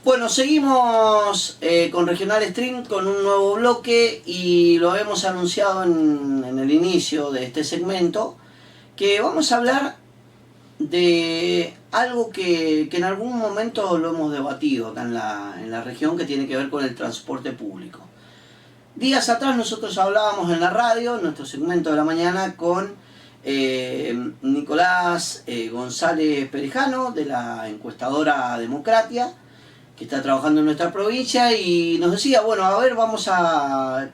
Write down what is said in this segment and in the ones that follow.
Bueno, seguimos con Regional Stream con un nuevo bloque y lo hemos anunciado en el inicio de este segmento, que vamos a hablar de algo que en algún momento lo hemos debatido acá en la región, que tiene que ver con el transporte público. Días atrás nosotros hablábamos en la radio, en nuestro segmento de la mañana, con Nicolás González Perejano, de la encuestadora Democratia, que está trabajando en nuestra provincia, y nos decía, bueno, a ver, vamos a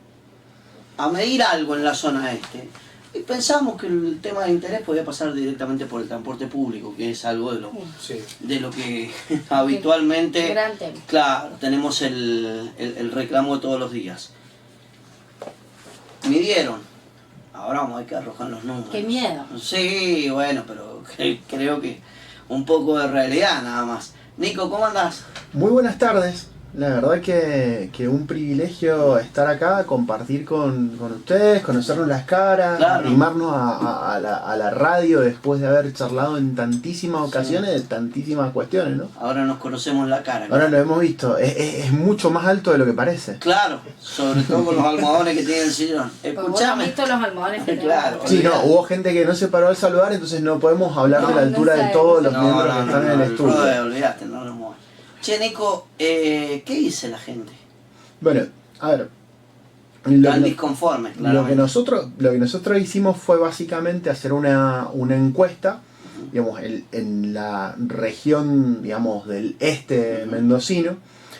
medir algo en la zona este. Y pensamos que el tema de interés podía pasar directamente por el transporte público, que es algo de lo que habitualmente, gran tema. Claro, tenemos el reclamo todos los días. Midieron. Ahora vamos a ver que arrojan los números. ¡Qué miedo! Sí, bueno, pero creo que un poco de realidad nada más. Nico, ¿cómo andás? Muy buenas tardes. La verdad que un privilegio estar acá, compartir con ustedes, conocernos las caras, Claro. arrimarnos a la radio después de haber charlado en tantísimas ocasiones de tantísimas cuestiones, ¿no? Ahora nos conocemos la cara. Ahora lo hemos visto, es mucho más alto de lo que parece. Claro, sobre todo con los almohadones que tiene el sillón. Porque vos Escuchame. has visto los almohadones que Claro. Sí, no, hubo gente que no se paró al saludar, entonces no podemos hablar de la altura de todos los miembros que están en el estudio. Olvidaste, no nos muevas. Che, Nico, ¿qué dice la gente? Bueno, a ver. Están disconformes, Lo que claramente. nosotros hicimos fue básicamente hacer una encuesta, digamos, en la región, digamos, del este mendocino,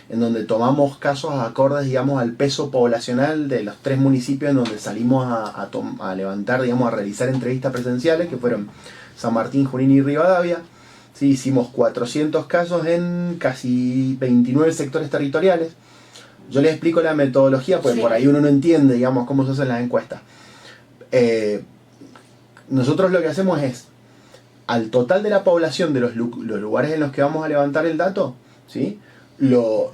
en donde tomamos casos acordes, digamos, al peso poblacional de los 3 municipios en donde salimos a levantar, digamos, a realizar entrevistas presenciales, que fueron San Martín, Junín y Rivadavia. Sí, hicimos 400 casos en casi 29 sectores territoriales. Yo les explico la metodología, porque por ahí uno no entiende, digamos, cómo se hacen las encuestas. Nosotros lo que hacemos es, al total de la población de los lugares en los que vamos a levantar el dato, ¿sí?, lo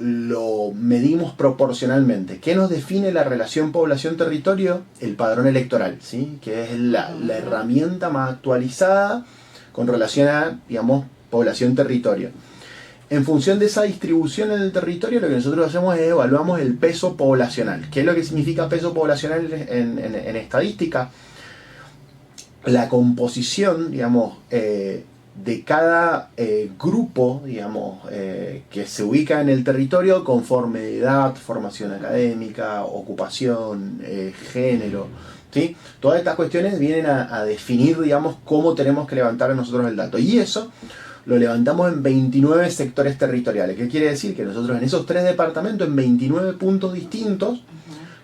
medimos proporcionalmente. ¿Qué nos define la relación población-territorio? El padrón electoral, ¿sí?, que es la herramienta más actualizada con relación a, digamos, población-territorio. En función de esa distribución en el territorio, lo que nosotros hacemos es evaluamos el peso poblacional. ¿Qué es lo que significa peso poblacional en estadística? La composición, digamos, de cada grupo, digamos, que se ubica en el territorio conforme edad, formación académica, ocupación, género, ¿sí? Todas estas cuestiones vienen a definir, digamos, cómo tenemos que levantar nosotros el dato. Y eso lo levantamos en 29 sectores territoriales. ¿Qué quiere decir? Que nosotros en esos 3 departamentos, en 29 puntos distintos,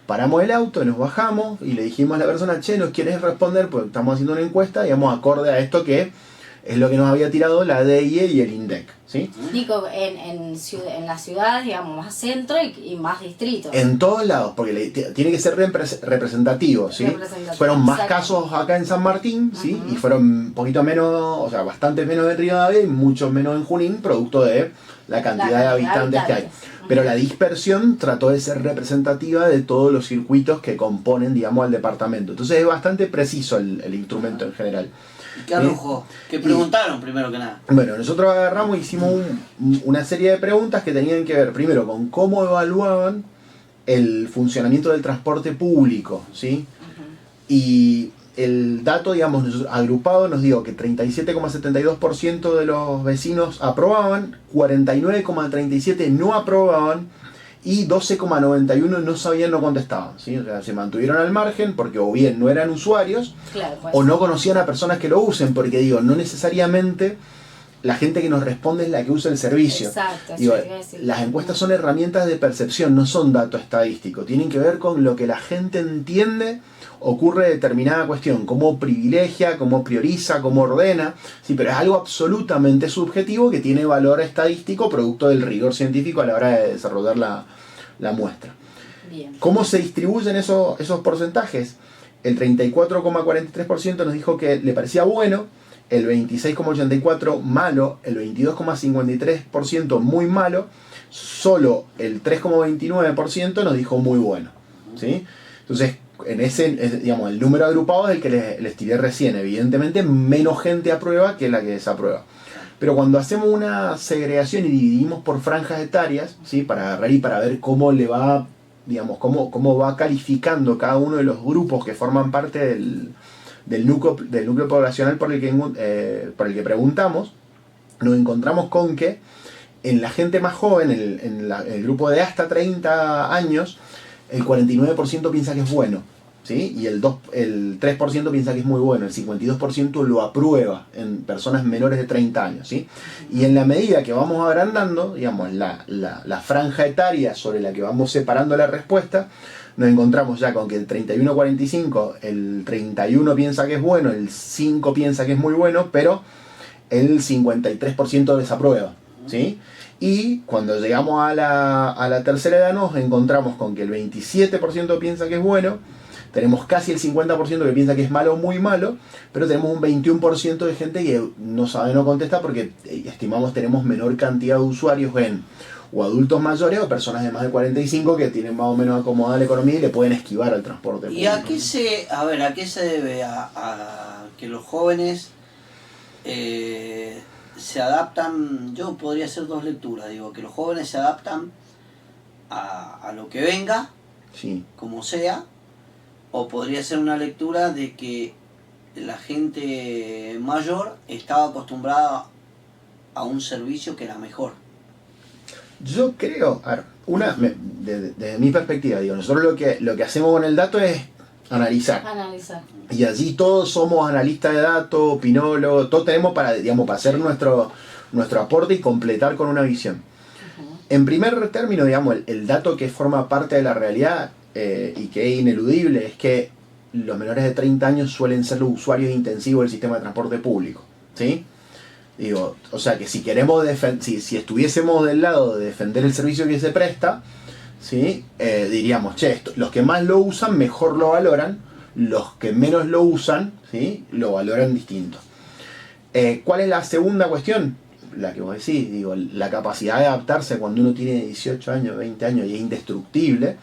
paramos el auto, nos bajamos y le dijimos a la persona, che, ¿nos quieres responder? Pues estamos haciendo una encuesta, digamos, acorde a esto que es lo que nos había tirado la DIE y el INDEC, ¿sí? Nico, en las ciudades, digamos, más centro y más distritos. En todos lados, porque tiene que ser representativo, ¿sí? Fueron más casos acá en San Martín, ¿sí? Y fueron un poquito menos, o sea, bastante menos en Rivadavia y mucho menos en Junín, producto de la cantidad de habitantes que hay. Pero la dispersión trató de ser representativa de todos los circuitos que componen, digamos, al departamento. Entonces es bastante preciso el instrumento en general. ¿Y qué arrojó? ¿Qué preguntaron primero que nada? Bueno, nosotros agarramos y hicimos una serie de preguntas que tenían que ver primero con cómo evaluaban el funcionamiento del transporte público, ¿sí? Y el dato, digamos, agrupado nos dio que 37,72% de los vecinos aprobaban, 49,37% no aprobaban y 12,91% no sabían, no contestaban, ¿sí? O sea, se mantuvieron al margen porque o bien no eran usuarios, claro, pues, o no conocían a personas que lo usen, porque digo, no necesariamente la gente que nos responde es la que usa el servicio. Exacto, Digo, eso iba a decir. las encuestas son herramientas de percepción, no son datos estadísticos, tienen que ver con lo que la gente entiende ocurre determinada cuestión, cómo privilegia, cómo prioriza, cómo ordena, sí, pero es algo absolutamente subjetivo que tiene valor estadístico producto del rigor científico a la hora de desarrollar la muestra. Bien. ¿Cómo se distribuyen esos porcentajes? El 34,43% nos dijo que le parecía bueno, el 26,84% malo, el 22,53% muy malo, solo el 3,29% nos dijo muy bueno, ¿sí? Entonces, en ese, digamos, el número agrupado es el que les tiré recién. Evidentemente, menos gente aprueba que la que desaprueba. Pero cuando hacemos una segregación y dividimos por franjas etarias, ¿sí? Para agarrar y para ver cómo le va, digamos, cómo va calificando cada uno de los grupos que forman parte del núcleo poblacional por el que preguntamos, nos encontramos con que en la gente más joven, el grupo de hasta 30 años, el 49% piensa que es bueno, ¿sí? Y el 3% piensa que es muy bueno, el 52% lo aprueba en personas menores de 30 años, ¿sí? Y en la medida que vamos agrandando, digamos, la franja etaria sobre la que vamos separando la respuesta, nos encontramos ya con que el 31-45, el 31 piensa que es bueno, el 5 piensa que es muy bueno, pero el 53% desaprueba, ¿sí? Y cuando llegamos a la tercera edad nos encontramos con que el 27% piensa que es bueno, tenemos casi el 50% que piensa que es malo o muy malo, pero tenemos un 21% de gente que no sabe, no contesta porque estimamos tenemos menor cantidad de usuarios o adultos mayores o personas de más de 45 que tienen más o menos acomodada la economía y le pueden esquivar al transporte público. ¿Y a qué se debe a que los jóvenes se adaptan? Yo podría hacer dos lecturas, digo, que los jóvenes se adaptan a lo que venga, sí, como sea, o podría ser una lectura de que la gente mayor estaba acostumbrada a un servicio que era mejor. Yo creo, a ver, desde mi perspectiva, digo, nosotros lo que hacemos con el dato es analizar. Y allí todos somos analistas de datos, opinólogos, todos tenemos para hacer nuestro aporte y completar con una visión. En primer término, digamos, el dato que forma parte de la realidad y que es ineludible es que los menores de 30 años suelen ser los usuarios intensivos del sistema de transporte público, ¿sí? Digo, o sea que si queremos si estuviésemos del lado de defender el servicio que se presta, ¿sí? Diríamos, che, los que más lo usan mejor lo valoran, los que menos lo usan, ¿sí? Lo valoran distinto. ¿Cuál es la segunda cuestión? La que vos decís, digo, la capacidad de adaptarse cuando uno tiene 18 años, 20 años y es indestructible,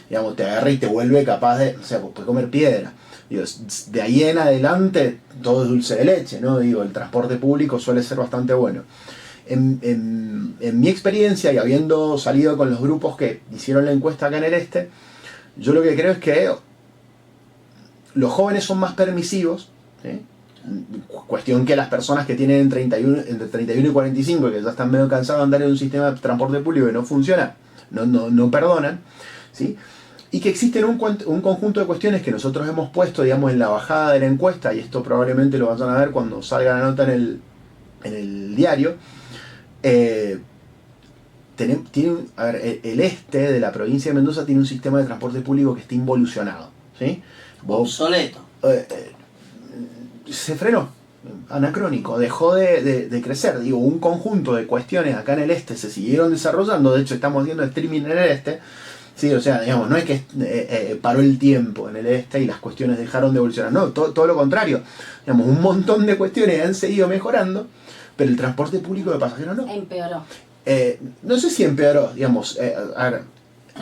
digamos, te agarra y te vuelve capaz de, o sea, puedes comer piedra. Digo, de ahí en adelante todo es dulce de leche, ¿no? Digo, el transporte público suele ser bastante bueno. En mi experiencia y habiendo salido con los grupos que hicieron la encuesta acá en el este, yo lo que creo es que los jóvenes son más permisivos, ¿sí? Cuestión que las personas que tienen entre 31 y 45, que ya están medio cansados de andar en un sistema de transporte público que no funciona, no perdonan, ¿sí? Y que existen un conjunto de cuestiones que nosotros hemos puesto, digamos, en la bajada de la encuesta, y esto probablemente lo vayan a ver cuando salga la nota en el diario. El este de la provincia de Mendoza tiene un sistema de transporte público que está involucionado, ¿sí? Obsoleto. Se frenó, anacrónico, dejó de crecer. Digo, un conjunto de cuestiones acá en el este se siguieron desarrollando, de hecho estamos viendo streaming en el este, sí, o sea, digamos, no es que paró el tiempo en el este y las cuestiones dejaron de evolucionar, no, todo lo contrario, digamos, un montón de cuestiones han seguido mejorando, pero el transporte público de pasajeros no. Empeoró. No sé si empeoró, digamos,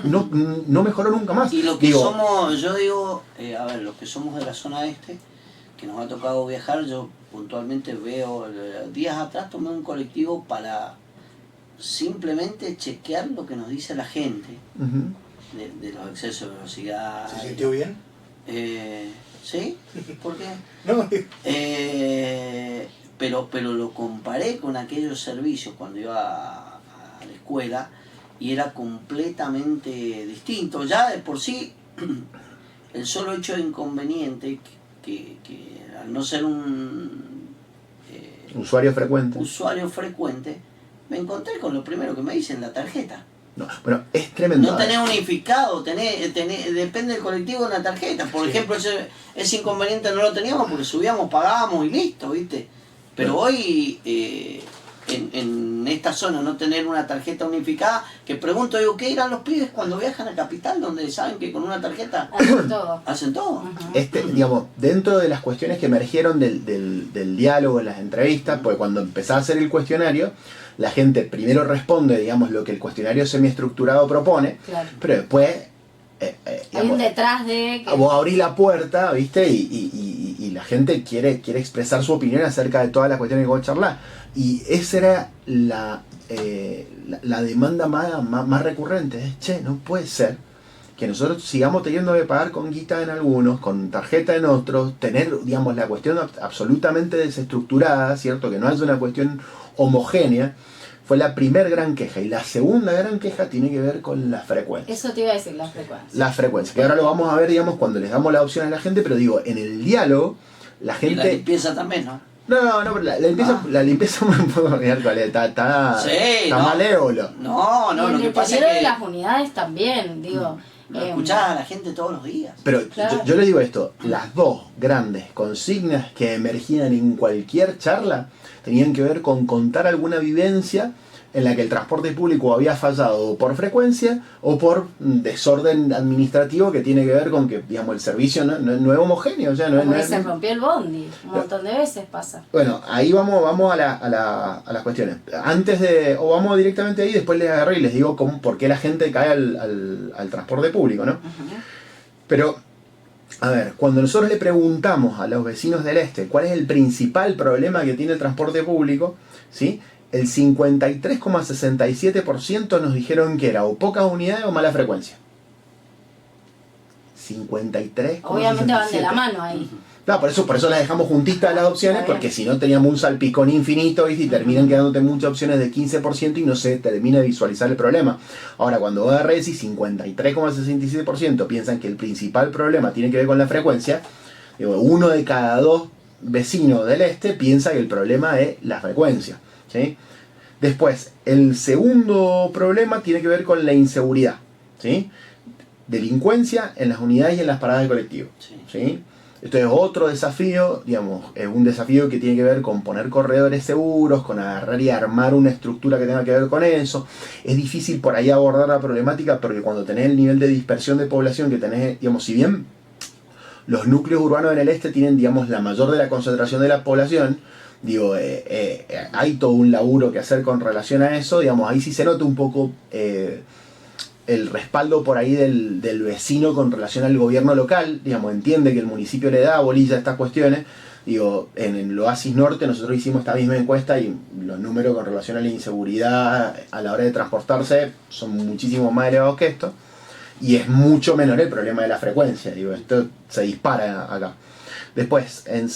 no mejoró nunca más. Y lo que somos, yo digo, a ver, los que somos de la zona este, que nos ha tocado viajar, yo puntualmente veo, días atrás tomé un colectivo para simplemente chequear lo que nos dice la gente de los excesos de velocidad. ¿Se sintió bien? ¿Sí? ¿Por qué? No. Pero lo comparé con aquellos servicios cuando iba a la escuela y era completamente distinto. Ya de por sí, el solo hecho de inconveniente que al no ser un usuario frecuente, me encontré con lo primero que me dicen, la tarjeta. No, bueno, es tremendo. No tenés unificado, depende del colectivo de la tarjeta. Por ejemplo, ese inconveniente no lo teníamos porque subíamos, pagábamos y listo, ¿viste? Pero hoy, en esta zona, no tener una tarjeta unificada, que pregunto, digo, ¿qué irán los pibes cuando viajan a Capital, donde saben que con una tarjeta hacen todo? Digamos, dentro de las cuestiones que emergieron del diálogo, en las entrevistas, pues cuando empezás a hacer el cuestionario, la gente primero responde, digamos, lo que el cuestionario semiestructurado propone, claro, pero después hay un detrás de que... vos abrís la puerta, ¿viste? Y la gente quiere expresar su opinión acerca de todas las cuestiones que vos charlás. Y esa era la demanda más recurrente. Es, che, no puede ser que nosotros sigamos teniendo que pagar con guita en algunos, con tarjeta en otros, tener, digamos, la cuestión absolutamente desestructurada, ¿cierto? Que no es una cuestión homogénea. Fue la primer gran queja. Y la segunda gran queja tiene que ver con la frecuencia. Eso te iba a decir, la frecuencia. La frecuencia, que ahora lo vamos a ver, digamos, cuando les damos la opción a la gente, pero digo, en el diálogo, la gente... Y la limpieza también, ¿no? No, pero la limpieza me puedo olvidar cuál es, está malévolo. No, Y lo el que pasa interior es de que las unidades también, digo. lo escuchás a la gente todos los días. Pero Claro. yo le digo esto, las dos grandes consignas que emergían en cualquier charla tenían que ver con contar alguna vivencia en la que el transporte público había fallado por frecuencia o por desorden administrativo que tiene que ver con que, digamos, el servicio no es homogéneo. O sea, Como que se rompió el bondi, un montón de veces pasa. Bueno, ahí vamos a las cuestiones. Antes de, o vamos directamente ahí, después les agarré y les digo por qué la gente cae al transporte público, ¿no? Ujú. Pero, a ver, cuando nosotros le preguntamos a los vecinos del este cuál es el principal problema que tiene el transporte público, ¿sí? El 53,67% nos dijeron que era o pocas unidades o mala frecuencia. 53,67%. Obviamente van de la mano ahí. No, por eso las dejamos juntitas las opciones, Está bien. porque si no teníamos un salpicón infinito, ¿viste? Y terminan quedándote muchas opciones de 15% y no se termina de visualizar el problema. Ahora, cuando vos agarrés y 53,67% piensan que el principal problema tiene que ver con la frecuencia, digo, 1 de cada 2 vecinos del este piensa que el problema es la frecuencia, ¿sí? Después, el segundo problema tiene que ver con la inseguridad, ¿sí? Delincuencia en las unidades y en las paradas de colectivo, ¿sí? Esto es otro desafío, digamos, es un desafío que tiene que ver con poner corredores seguros, con agarrar y armar una estructura que tenga que ver con eso. Es difícil por ahí abordar la problemática porque cuando tenés el nivel de dispersión de población que tenés, digamos, si bien los núcleos urbanos en el este tienen, digamos, la mayor de la concentración de la población, digo, hay todo un laburo que hacer con relación a eso, digamos, ahí sí se nota un poco el respaldo por ahí del vecino con relación al gobierno local, digamos, entiende que el municipio le da bolilla a estas cuestiones. Digo, en el Oasis Norte nosotros hicimos esta misma encuesta y los números con relación a la inseguridad a la hora de transportarse son muchísimo más elevados que esto, y es mucho menor el problema de la frecuencia, digo, esto se dispara acá. Después, en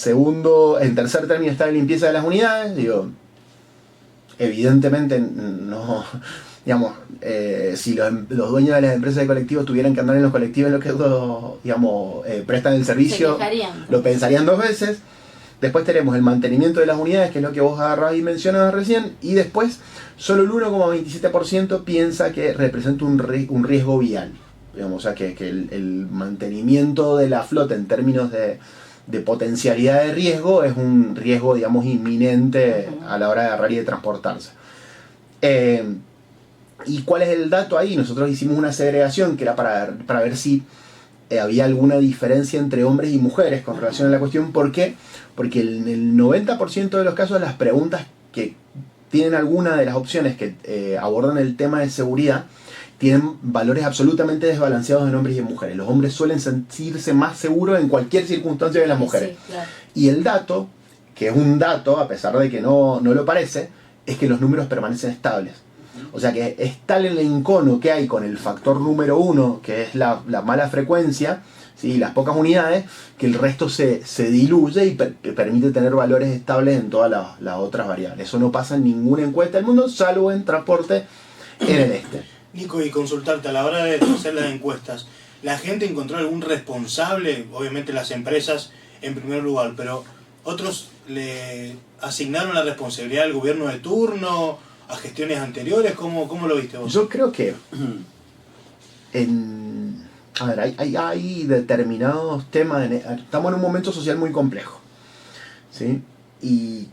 tercer término está la limpieza de las unidades, digo, evidentemente no, digamos, si los dueños de las empresas de colectivos tuvieran que andar en los colectivos en los que digamos, prestan el servicio, lo pensarían 2 veces. Después tenemos el mantenimiento de las unidades, que es lo que vos agarrás y mencionabas recién, y después solo el 1,27% piensa que representa un riesgo vial. Digamos, o sea, que el mantenimiento de la flota en términos de potencialidad de riesgo es un riesgo, digamos, inminente a la hora de agarrar y de transportarse. ¿Y cuál es el dato ahí? Nosotros hicimos una segregación que era para ver si había alguna diferencia entre hombres y mujeres con relación a la cuestión. ¿Por qué? Porque en el 90% de los casos las preguntas que tienen alguna de las opciones que abordan el tema de seguridad tienen valores absolutamente desbalanceados en hombres y en mujeres. Los hombres suelen sentirse más seguros en cualquier circunstancia que las mujeres. Sí, claro. Y el dato, que es un dato, a pesar de que no lo parece, es que los números permanecen estables. O sea que es tal el encono que hay con el factor número 1, que es la mala frecuencia, ¿sí? Las pocas unidades, que el resto se diluye y permite tener valores estables en todas las otras variables. Eso no pasa en ninguna encuesta del mundo, salvo en transporte en el este. Nico, y consultarte, a la hora de hacer las encuestas, ¿la gente encontró algún responsable? Obviamente las empresas en primer lugar, pero otros le asignaron la responsabilidad al gobierno de turno, a gestiones anteriores. ¿Cómo lo viste vos? Yo creo que a ver, hay determinados temas, estamos en un momento social muy complejo, ¿sí? Y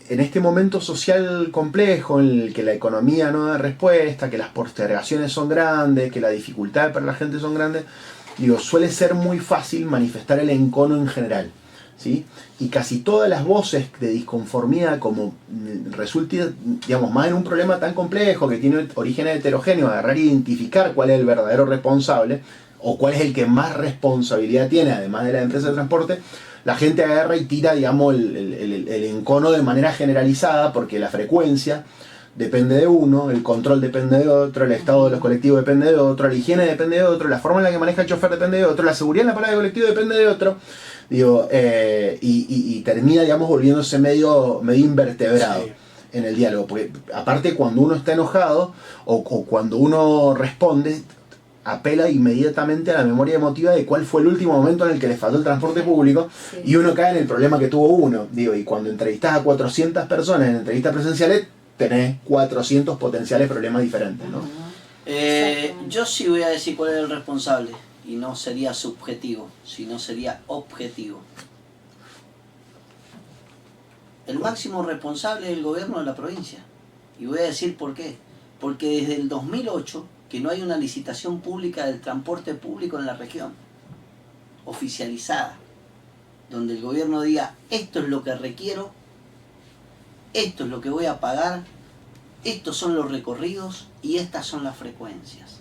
en este momento social complejo, en el que la economía no da respuesta, que las postergaciones son grandes, que las dificultades para la gente son grandes, digo, suele ser muy fácil manifestar el encono en general, ¿sí? Y casi todas las voces de disconformidad, como resulta, digamos, más en un problema tan complejo que tiene origen heterogéneo, agarrar e identificar cuál es el verdadero responsable o cuál es el que más responsabilidad tiene, además de la empresa de transporte, la gente agarra y tira, digamos, el encono de manera generalizada, porque la frecuencia depende de uno, el control depende de otro, el estado de los colectivos depende de otro, la higiene depende de otro, la forma en la que maneja el chofer depende de otro, la seguridad en la parada de colectivo depende de otro, digo, y termina, digamos, volviéndose medio invertebrado. Sí. En el diálogo, porque aparte cuando uno está enojado o cuando uno responde, apela inmediatamente a la memoria emotiva de cuál fue el último momento en el que le faltó el transporte público, Sí. y uno cae en el problema que tuvo uno. Digo, y cuando entrevistas a 400 personas en entrevistas presenciales, tenés 400 potenciales problemas diferentes, ¿no? Yo sí voy a decir cuál es el responsable, y no sería subjetivo, sino sería objetivo. El máximo responsable es el gobierno de la provincia. Y voy a decir por qué. Porque desde el 2008 que no hay una licitación pública del transporte público en la región, oficializada, donde el gobierno diga, esto es lo que requiero, esto es lo que voy a pagar, estos son los recorridos y estas son las frecuencias.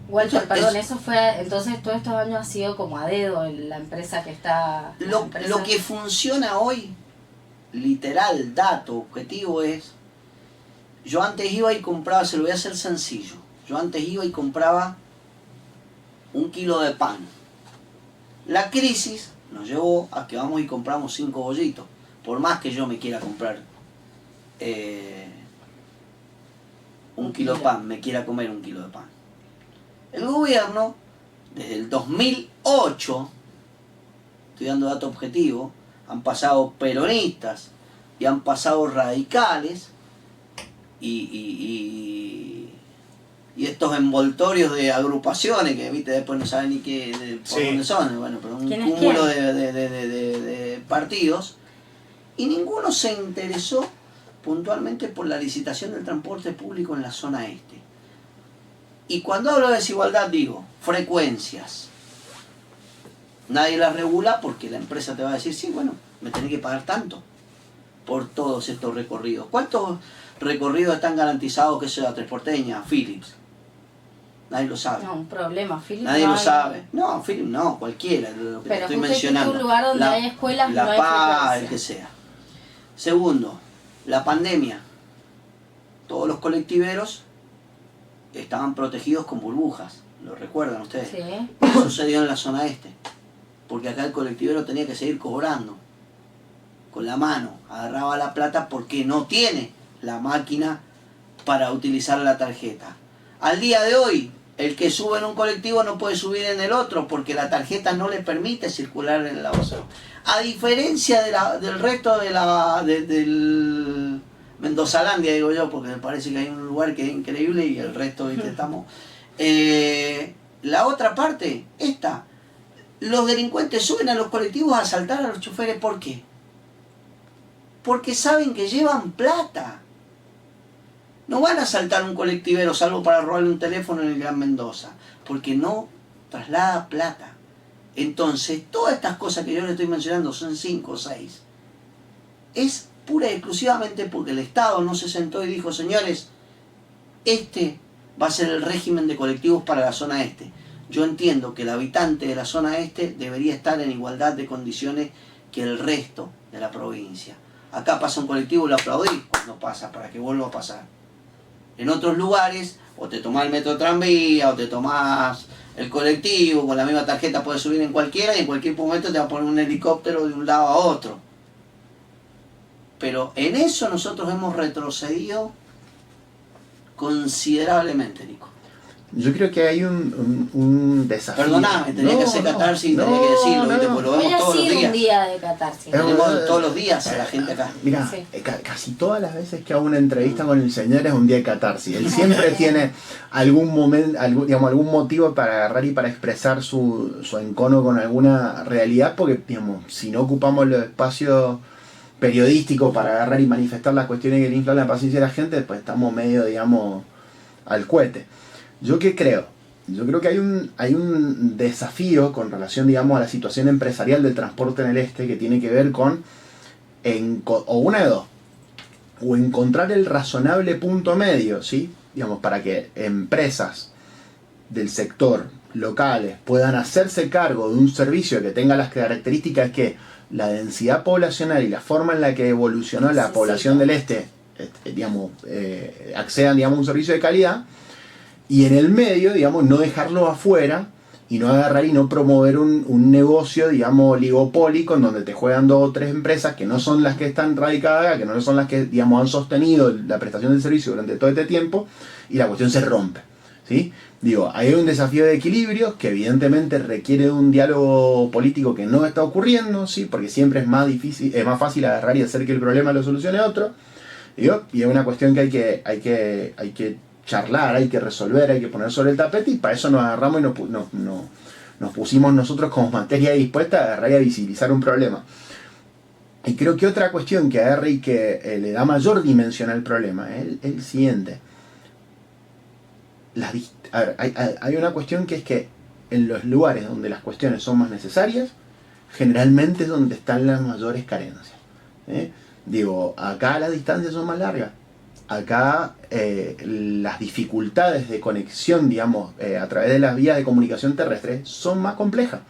Walter, Eso perdón, es- eso fue, entonces todos estos años ha sido como a dedo en la empresa que está... la Lo empresa- que funciona hoy, literal, dato, objetivo es, yo antes iba y compraba, se lo voy a hacer sencillo, yo antes iba y compraba 1 kilo de pan. La crisis nos llevó a que vamos y compramos 5 bollitos, por más que yo me quiera comprar 1 kilo de pan, me quiera comer 1 kilo de pan. El gobierno, desde el 2008, estoy dando dato objetivo, han pasado peronistas y han pasado radicales y estos envoltorios de agrupaciones que viste después no saben ni qué por Sí. dónde son, bueno, pero un ¿Quién es cúmulo quién? de partidos, y ninguno se interesó puntualmente por la licitación del transporte público en la zona este. Y cuando hablo de desigualdad digo frecuencias. Nadie las regula porque la empresa te va a decir, sí, bueno, me tenés que pagar tanto por todos estos recorridos. ¿Cuántos recorridos están garantizados que sea Tresporteña, Philips? Nadie lo sabe. No, un problema, Philip. Nadie no lo hay- sabe. No, Philips no, cualquiera, lo que te Pero estoy justo mencionando. en un lugar donde hay escuelas La no hay Paz, frecuencia. el que sea. Segundo, la pandemia. Todos los colectiveros estaban protegidos con burbujas. ¿Lo recuerdan ustedes? Sí. ¿Qué sucedió en la zona este? Porque acá el colectivero tenía que seguir cobrando con la mano, agarraba la plata porque no tiene la máquina para utilizar la tarjeta. Al día de hoy, el que sube en un colectivo no puede subir en el otro porque la tarjeta no le permite circular en la otra. A diferencia del resto del Mendozalandia, digo yo, porque me parece que hay un lugar que es increíble y el resto, ¿viste? Estamos... la otra parte, esta, los delincuentes suben a los colectivos a asaltar a los choferes, ¿por qué? Porque saben que llevan plata. No van a asaltar un colectivero salvo para robarle un teléfono en el Gran Mendoza, porque no traslada plata. Entonces, todas estas cosas que yo le estoy mencionando, son 5 o 6, es pura y exclusivamente porque el Estado no se sentó y dijo, señores, este va a ser el régimen de colectivos para la zona este. Yo entiendo que el habitante de la zona este debería estar en igualdad de condiciones que el resto de la provincia. Acá pasa un colectivo y lo aplaudís cuando pasa, para que vuelva a pasar. En otros lugares, o te tomás el metro tranvía, o te tomás el colectivo, con la misma tarjeta puedes subir en cualquiera, y en cualquier momento te va a poner un helicóptero de un lado a otro. Pero en eso nosotros hemos retrocedido considerablemente, Nico. Yo creo que hay un desafío. Perdoname, tenía que hacer catarsis y tenía que decirlo, ¿viste? Porque lo Hoy vemos ha todos los sido un días. día de catarsis. Tenemos todos los días a la gente acá. Mira, Sí. casi todas las veces que hago una entrevista con el señor es un día de catarsis. Él siempre tiene algún momento, algún motivo para agarrar y para expresar su encono con alguna realidad, porque digamos, si no ocupamos los espacios periodísticos para agarrar y manifestar las cuestiones que le inflan la paciencia de la gente, pues estamos medio, digamos, al cohete. ¿Yo qué creo? Yo creo que hay un desafío con relación, digamos, a la situación empresarial del transporte en el este, que tiene que ver con, o una de dos, o encontrar el razonable punto medio, ¿sí? Digamos, para que empresas del sector locales puedan hacerse cargo de un servicio que tenga las características que la densidad poblacional y la forma en la que evolucionó la población del digamos, accedan, digamos, a un servicio de calidad, y en el medio, digamos, no dejarlo afuera y no agarrar y no promover un negocio, digamos, oligopólico, en donde te juegan 2 o 3 empresas que no son las que están radicadas acá, que no son las que, digamos, han sostenido la prestación del servicio durante todo este tiempo, y la cuestión se rompe, ¿sí? Digo, hay un desafío de equilibrio que evidentemente requiere de un diálogo político que no está ocurriendo, ¿sí? Porque siempre es más difícil, es más fácil agarrar y hacer que el problema lo solucione otro, digo, y es una cuestión que hay que charlar, hay que resolver, hay que poner sobre el tapete, y para eso nos agarramos y nos pusimos nosotros como materia dispuesta a agarrar y a visibilizar un problema. Y creo que otra cuestión que agarra y que le da mayor dimensión al problema es el siguiente. A ver, hay una cuestión que es que en los lugares donde las cuestiones son más necesarias, generalmente es donde están las mayores carencias. Digo, acá las distancias son más largas. Acá las dificultades de conexión, digamos, a través de las vías de comunicación terrestres son más complejas.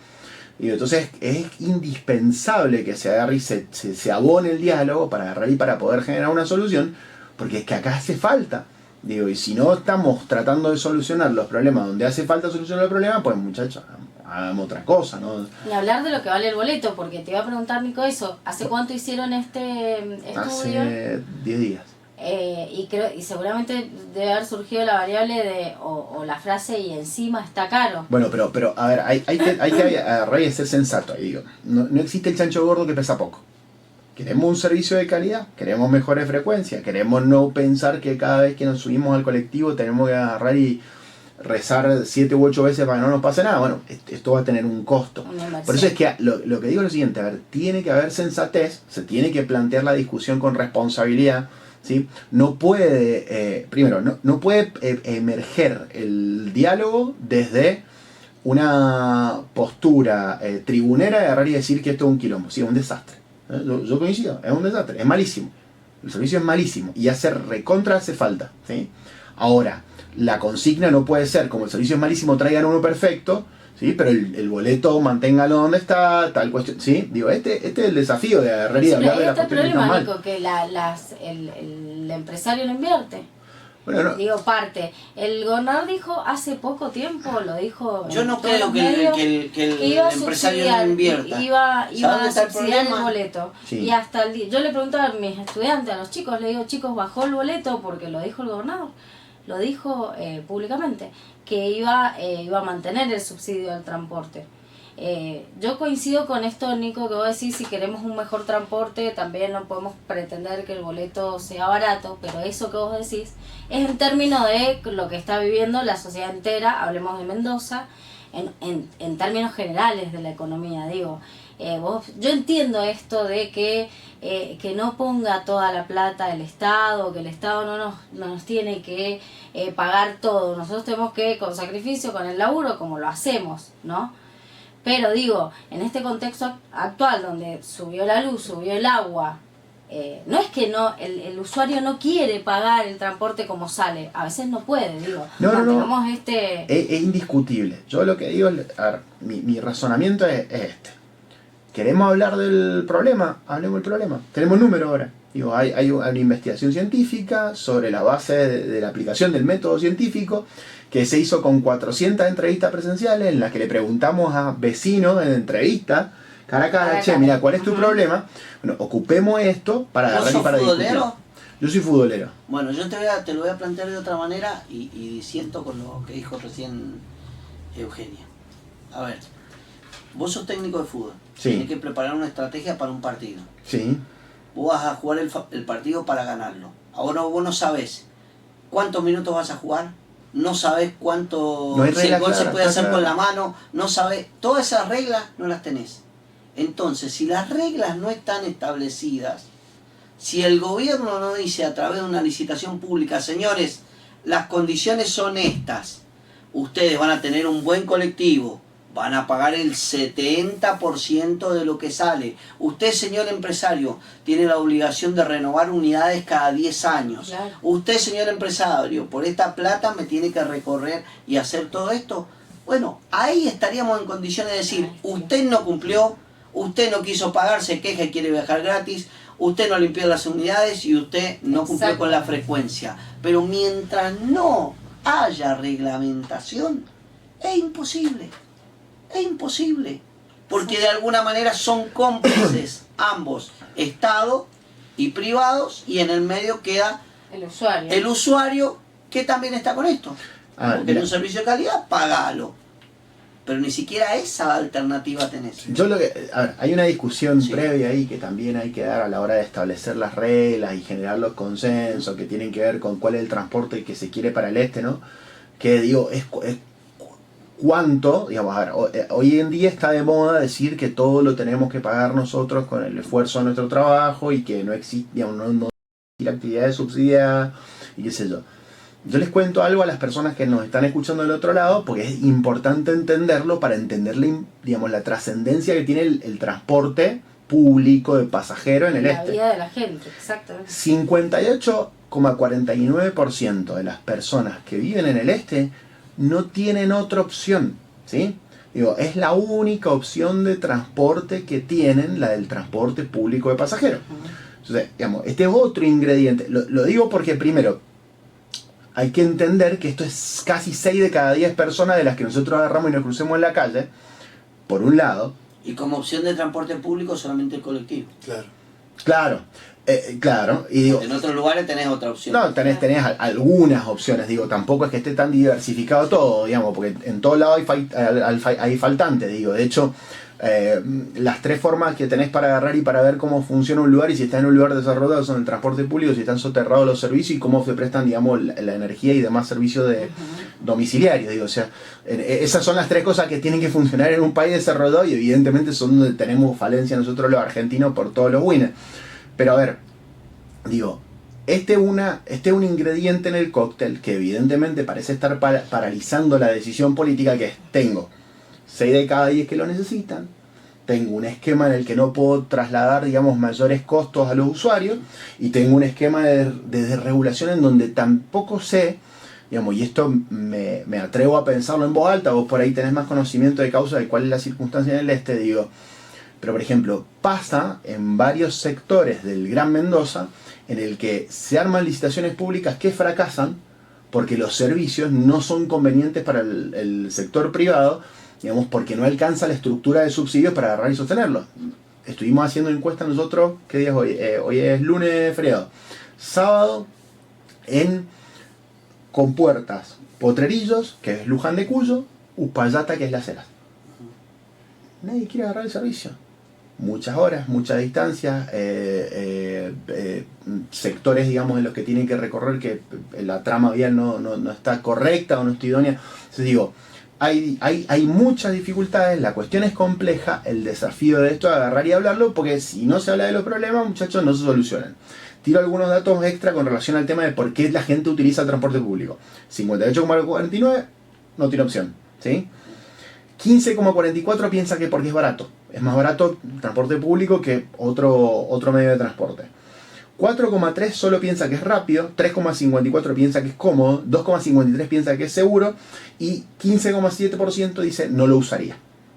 Y entonces es indispensable que se agarre y se abone el diálogo para agarrar y para poder generar una solución, porque es que acá hace falta. Digo, y si no estamos tratando de solucionar los problemas donde hace falta solucionar el problema, pues muchachos, hagamos otra cosa, ¿no? Y hablar de lo que vale el boleto, porque te iba a preguntar, Nico, eso. ¿Hace cuánto hicieron este estudio? Hace 10 días. Y seguramente debe haber surgido la variable de o la frase y encima está caro. Bueno, pero a ver, hay que agarrar y ser sensato ahí, digo. No existe el chancho gordo que pesa poco. Queremos un servicio de calidad, queremos mejores frecuencias, queremos no pensar que cada vez que nos subimos al colectivo tenemos que agarrar y rezar 7 u 8 veces para que no nos pase nada. Bueno, esto va a tener un costo. Por eso es que lo que digo es lo siguiente, a ver, tiene que haber sensatez, se tiene que plantear la discusión con responsabilidad, ¿sí? No puede, primero, no puede emerger el diálogo desde una postura tribunera de agarrar y decir que esto es un quilombo, sí, es un desastre. Yo coincido, es un desastre, es malísimo. El servicio es malísimo y recontra hace falta, ¿sí? Ahora, la consigna no puede ser, como el servicio es malísimo, traigan uno perfecto, ¿sí? Pero el boleto manténgalo donde está, tal cuestión, ¿sí? Digo, este es el desafío de agarrar y hablar de las cuestiones que están mal. Nico, que el empresario no invierte. Bueno, no. Digo, parte. El gobernador dijo hace poco tiempo, lo dijo. Yo no creo que el empresario no invierta. Iba a subsidiar el boleto. Sí. Y hasta el día. Yo le preguntaba a mis estudiantes, a los chicos, le digo, chicos, bajó el boleto porque lo dijo el gobernador. Lo dijo públicamente, que iba a mantener el subsidio del transporte. Yo coincido con esto, Nico, que vos decís, si queremos un mejor transporte, también no podemos pretender que el boleto sea barato, pero eso que vos decís es en términos de lo que está viviendo la sociedad entera, hablemos de Mendoza, en términos generales de la economía, digo. Yo entiendo esto de que no ponga toda la plata el Estado, que el Estado no nos tiene que pagar todo, nosotros tenemos que, con sacrificio, con el laburo, como lo hacemos, ¿no? Pero digo, en este contexto actual donde subió la luz, subió el agua, no es que el usuario no quiere pagar el transporte como sale, a veces no puede, digo. No. Es indiscutible. Yo lo que digo, a ver, mi razonamiento es este. ¿Queremos hablar del problema? Hablemos del problema. Tenemos números ahora. Digo, hay una investigación científica sobre la base de la aplicación del método científico que se hizo con 400 entrevistas presenciales en las que le preguntamos a vecinos en entrevista, cara a cara, che, mira, ¿cuál es tu problema? Bueno, ocupemos esto para agarrar y para discutir. Yo soy futbolero. Bueno, yo te lo voy a plantear de otra manera y siento con lo que dijo recién Eugenia. A ver, vos sos técnico de fútbol. Sí. Tienes que preparar una estrategia para un partido. Sí. Vos vas a jugar el partido para ganarlo. Ahora vos no sabés cuántos minutos vas a jugar, no sabés cuánto, si el gol se puede hacer con la mano, no sabés, todas esas reglas no las tenés. Entonces, si las reglas no están establecidas, si el gobierno no dice a través de una licitación pública, señores, las condiciones son estas, ustedes van a tener un buen colectivo, van a pagar el 70% de lo que sale. Usted, señor empresario, tiene la obligación de renovar unidades cada 10 años. Claro. Usted, señor empresario, por esta plata me tiene que recorrer y hacer todo esto. Bueno, ahí estaríamos en condiciones de decir, usted no cumplió, usted no quiso pagar, se queja y quiere viajar gratis, usted no limpió las unidades y usted no cumplió con la frecuencia. Pero mientras no haya reglamentación, es imposible. Es imposible. Porque de alguna manera son cómplices ambos, Estado y privados, y en el medio queda el usuario que también está con esto. Porque en un servicio de calidad, pagalo. Pero ni siquiera esa alternativa tenés. Yo a ver, hay una discusión Sí. previa ahí que también hay que dar a la hora de establecer las reglas y generar los consensos que tienen que ver con cuál es el transporte que se quiere para el este, ¿no? Que digo, es cuánto, digamos, a ver, hoy en día está de moda decir que todo lo tenemos que pagar nosotros con el esfuerzo de nuestro trabajo y que no existe, digamos, no existe actividades subsidiadas y qué sé yo. Yo les cuento algo a las personas que nos están escuchando del otro lado, porque es importante entenderlo para entender digamos, la trascendencia que tiene el transporte público de pasajeros en el la este. vida de la gente, exactamente. 58,49% de las personas que viven en el este no tienen otra opción, ¿sí? Digo, es la única opción de transporte que tienen, la del transporte público de pasajeros. Entonces, digamos, este es otro ingrediente. Lo digo porque, primero, hay que entender que esto es casi 6 de cada 10 personas de las que nosotros agarramos y nos crucemos en la calle, por un lado. Y como opción de transporte público solamente el colectivo. Claro. Claro. Y digo, En otros lugares tenés otra opción. no, tenés algunas opciones, digo, tampoco es que esté tan diversificado todo, digamos, porque en todos lados hay faltantes, digo, de hecho, las 3 formas que tenés para agarrar y para ver cómo funciona un lugar y si está en un lugar desarrollado son el transporte público, si están soterrados los servicios y cómo se prestan, digamos, la energía y demás servicios domiciliarios, digo, o sea, esas son las 3 cosas que tienen que funcionar en un país desarrollado y evidentemente son donde tenemos falencia nosotros los argentinos por todos los winners. Pero a ver, digo, este es un ingrediente en el cóctel que evidentemente parece estar paralizando la decisión política, que es, tengo 6 de cada 10 que lo necesitan, tengo un esquema en el que no puedo trasladar, digamos, mayores costos a los usuarios, y tengo un esquema de desregulación en donde tampoco sé, digamos, y esto me atrevo a pensarlo en voz alta, vos por ahí tenés más conocimiento de causa de cuál es la circunstancia en el este, digo, pero por ejemplo, pasa en varios sectores del Gran Mendoza en el que se arman licitaciones públicas que fracasan porque los servicios no son convenientes para el sector privado, digamos, porque no alcanza la estructura de subsidios para agarrar y sostenerlo. Estuvimos haciendo encuestas nosotros, ¿qué día es hoy? Hoy es lunes feriado. Sábado en Compuertas, Potrerillos, que es Luján de Cuyo, Uspallata, que es Las Heras. Nadie quiere agarrar el servicio. Muchas horas, muchas distancias, sectores, digamos, en los que tienen que recorrer que la trama vial no está correcta o no está idónea. Entonces digo, hay muchas dificultades, la cuestión es compleja, el desafío de esto es agarrar y hablarlo, porque si no se habla de los problemas, muchachos, no se solucionan. Tiro algunos datos extra con relación al tema de por qué la gente utiliza el transporte público. 58,49 no tiene opción, ¿sí? 15,44 piensa que porque es barato. Es más barato el transporte público que otro medio de transporte. 4,3 solo piensa que es rápido, 3,54 piensa que es cómodo, 2,53 piensa que es seguro y 15,7% dice no lo usaría.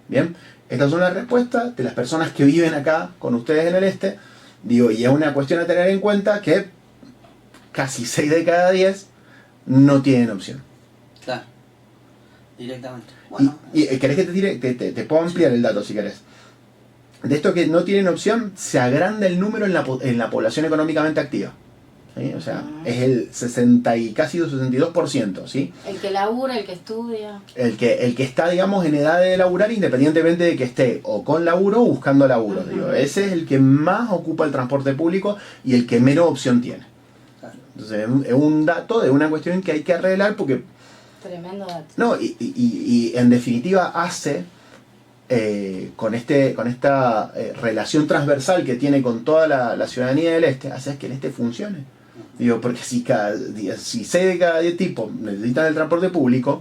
Bien, estas son las respuestas de las personas que viven acá con ustedes en el este. Digo, y es una cuestión a tener en cuenta que casi 6 de cada 10 no tienen opción. Claro, directamente. Bueno, y ¿querés que te puedo ampliar el dato si querés? De esto que no tienen opción, se agranda el número en la población económicamente activa. ¿Sí? O sea, es el 60 y casi 62%, ¿sí? El que labura, el que estudia. El que está, digamos, en edad de laburar, independientemente de que esté o con laburo o buscando laburo. Digo, ese es el que más ocupa el transporte público y el que menos opción tiene. claro. Entonces, es un dato de una cuestión que hay que arreglar porque... Tremendo dato. No, y en definitiva hace... con esta relación transversal que tiene con toda la ciudadanía del este, hace que el este funcione. Digo, porque si 6 de cada 10 tipos necesitan el transporte público,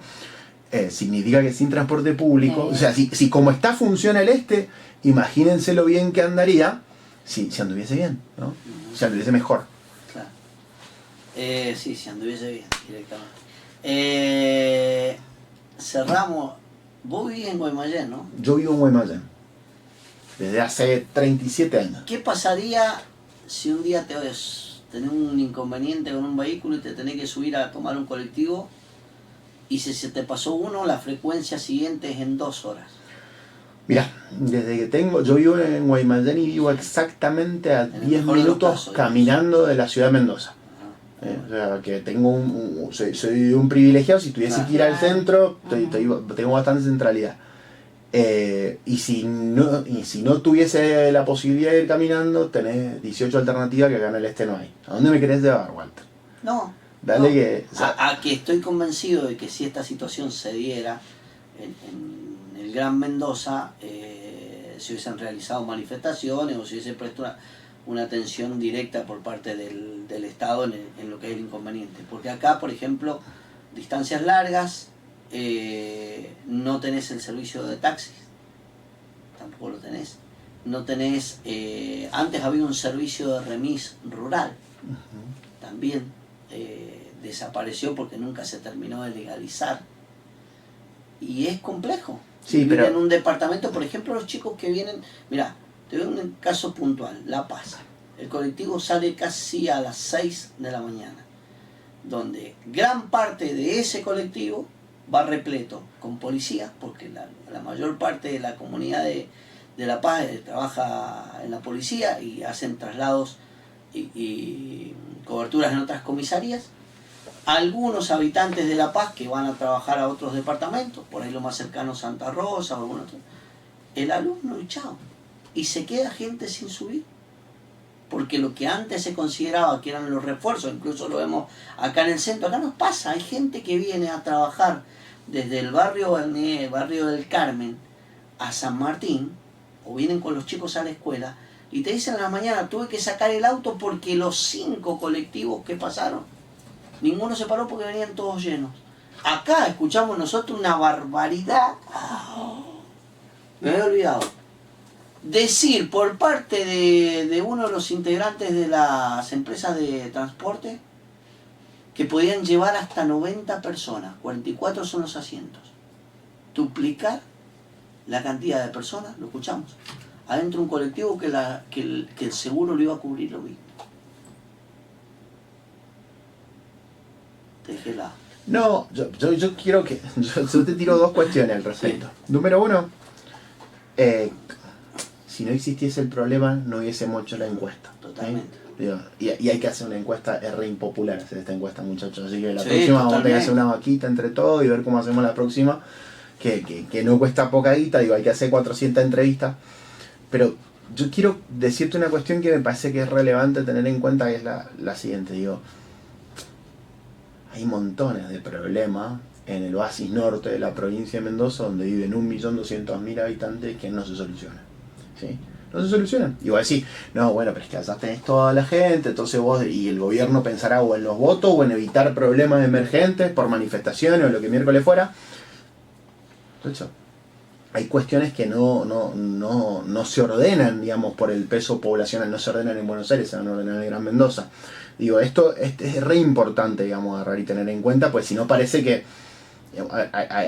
significa que sin transporte público, o sea, si como está funciona el este, imagínense lo bien que andaría si anduviese bien, ¿no? Si anduviese mejor. Claro. Sí, si anduviese bien, directamente. Cerramos Vos vivís en Guaymallén, ¿no? Yo vivo en Guaymallén desde hace 37 años. ¿Qué pasaría si un día tenés un inconveniente con un vehículo y te tenés que subir a tomar un colectivo y si se te pasó uno, la frecuencia siguiente es en 2 horas? Mirá, yo vivo en Guaymallén y vivo exactamente a En el 10 mejor de los minutos casos, caminando de la ciudad de Mendoza. O sea, que tengo soy un privilegiado. Si tuviese que ir al centro, tengo bastante centralidad. Y si no tuviese la posibilidad de ir caminando, tenés 18 alternativas que acá en el este no hay. ¿A dónde me querés llevar, Walter? No. Dale no. que... o sea, A que estoy convencido de que si esta situación se diera en el Gran Mendoza, se hubiesen realizado manifestaciones o se hubiese puesto una atención directa por parte del Estado en lo que es el inconveniente. Porque acá, por ejemplo, distancias largas, no tenés el servicio de taxis, tampoco lo tenés. No tenés, antes había un servicio de remis rural, también desapareció porque nunca se terminó de legalizar. Y es complejo. Sí, Vivir pero... en un departamento, por ejemplo, los chicos que vienen, mira, te doy un caso puntual, La Paz. El colectivo sale casi a las 6 de la mañana, donde gran parte de ese colectivo va repleto con policías, porque la mayor parte de la comunidad de La Paz trabaja en la policía y hacen traslados y coberturas en otras comisarías. Algunos habitantes de La Paz que van a trabajar a otros departamentos, por ahí lo más cercano Santa Rosa o algún otro. El alumno y chao. Y se queda gente sin subir. Porque lo que antes se consideraba que eran los refuerzos, incluso lo vemos acá en el centro, acá nos pasa, hay gente que viene a trabajar desde el barrio del Carmen a San Martín, o vienen con los chicos a la escuela, y te dicen a la mañana, tuve que sacar el auto porque los 5 colectivos que pasaron, ninguno se paró porque venían todos llenos. Acá escuchamos nosotros una barbaridad. Me había olvidado. Decir por parte de uno de los integrantes de las empresas de transporte que podían llevar hasta 90 personas, 44 son los asientos. Duplicar la cantidad de personas, lo escuchamos, adentro de un colectivo que el seguro lo iba a cubrir lo mismo. Déjela. No, yo quiero que... Yo te tiro 2 cuestiones al respecto. Sí. Número 1, si no existiese el problema, no hubiésemos hecho la encuesta. Totalmente. Digo, y hay que hacer una encuesta, es re impopular hacer esta encuesta, muchachos. Así que la Sí, próxima vamos a tener que totalmente. hacer una vaquita entre todos y ver cómo hacemos la próxima. Que no cuesta poca guita, digo, hay que hacer 400 entrevistas. Pero yo quiero decirte una cuestión que me parece que es relevante tener en cuenta, que es la siguiente. Digo, hay montones de problemas en el oasis norte de la provincia de Mendoza, donde viven 1.200.000 habitantes, que no se solucionan. ¿Sí? No se solucionan. Y vos decís, no, bueno, pero es que allá tenés toda la gente, entonces vos y el gobierno pensará o en los votos o en evitar problemas emergentes por manifestaciones o lo que miércoles fuera. De hecho, hay cuestiones que no se ordenan, digamos, por el peso poblacional, no se ordenan en Buenos Aires, se van a ordenar en Gran Mendoza. Digo, esto es re importante, digamos, agarrar y tener en cuenta, pues si no parece que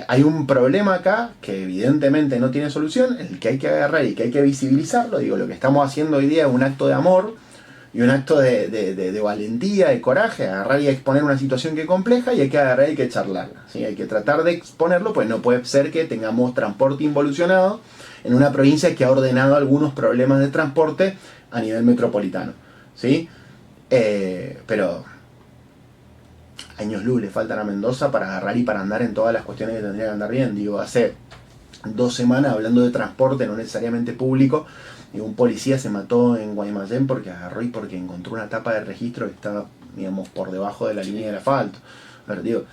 hay un problema acá que evidentemente no tiene solución, el que hay que agarrar y que hay que visibilizarlo. Digo, lo que estamos haciendo hoy día es un acto de amor y un acto de valentía, de coraje, agarrar y exponer una situación que es compleja y hay que agarrar y hay que charlarla, ¿sí? Hay que tratar de exponerlo, pues no puede ser que tengamos transporte involucionado en una provincia que ha ordenado algunos problemas de transporte a nivel metropolitano, ¿sí? Pero años luz le faltan a Mendoza para agarrar y para andar en todas las cuestiones que tendría que andar bien. Digo, hace 2 semanas, hablando de transporte, no necesariamente público, un policía se mató en Guaymallén porque agarró y porque encontró una tapa de registro que estaba, digamos, por debajo de la línea del asfalto. Pero digo,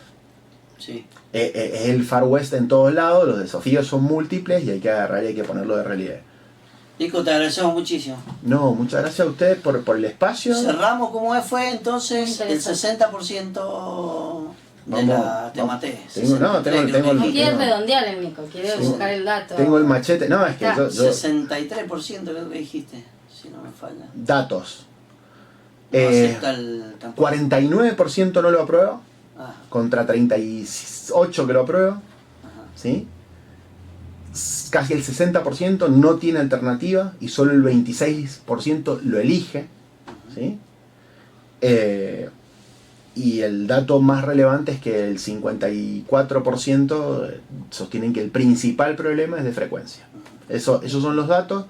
Sí. es el Far West en todos lados, los desafíos son múltiples y hay que agarrar y hay que ponerlo de relieve. Nico, te agradecemos muchísimo. No, muchas gracias a ustedes por el espacio. Cerramos, ¿cómo fue entonces? El Interesante. 60% de Vamos, la... Te vamos. maté. Tengo 63 creo el- No que quiere tengo- redondear el Nico, quiere Sí. buscar el dato. Tengo el machete. No, es que Ya. yo 63% creo que dijiste, si no me falla. datos. No acepta el tampoco. 49% no lo apruebo, Ah, contra 38 que lo apruebo, ajá. ¿sí? casi el 60% no tiene alternativa y solo el 26% lo elige, ¿sí? Y el dato más relevante es que el 54% sostienen que el principal problema es de frecuencia. Esos son los datos,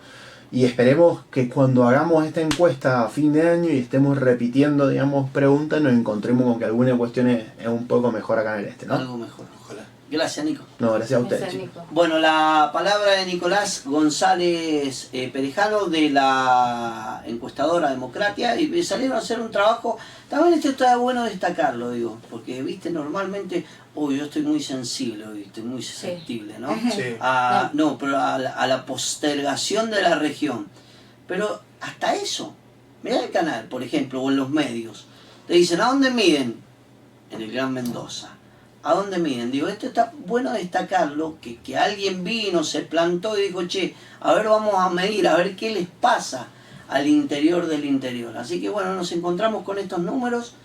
y esperemos que cuando hagamos esta encuesta a fin de año y estemos repitiendo, digamos, preguntas, nos encontremos con que alguna cuestión es un poco mejor acá en el este, ¿no? Algo mejor. Ojalá. Gracias, Nico. No, gracias a ustedes. Gracias, chicos. Nico. Bueno, la palabra de Nicolás González Perejano, de la encuestadora Democracia, y salieron a hacer un trabajo. También esto está bueno destacarlo, digo, porque, viste, normalmente, yo estoy muy sensible, estoy muy susceptible, ¿no? Sí. No, pero a la postergación de la región. Pero hasta eso, mirá el canal, por ejemplo, o en los medios, te dicen, ¿a dónde miden? En el Gran Mendoza. ¿A dónde miden? Digo, esto está bueno destacarlo, que alguien vino, se plantó y dijo, che, a ver, vamos a medir, a ver qué les pasa al interior del interior. Así que bueno, nos encontramos con estos números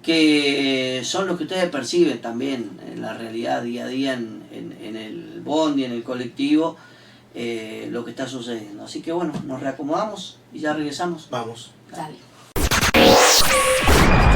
que son los que ustedes perciben también en la realidad día a día en el bondi, en el colectivo, lo que está sucediendo. Así que bueno, nos reacomodamos y ya regresamos. Vamos. Dale.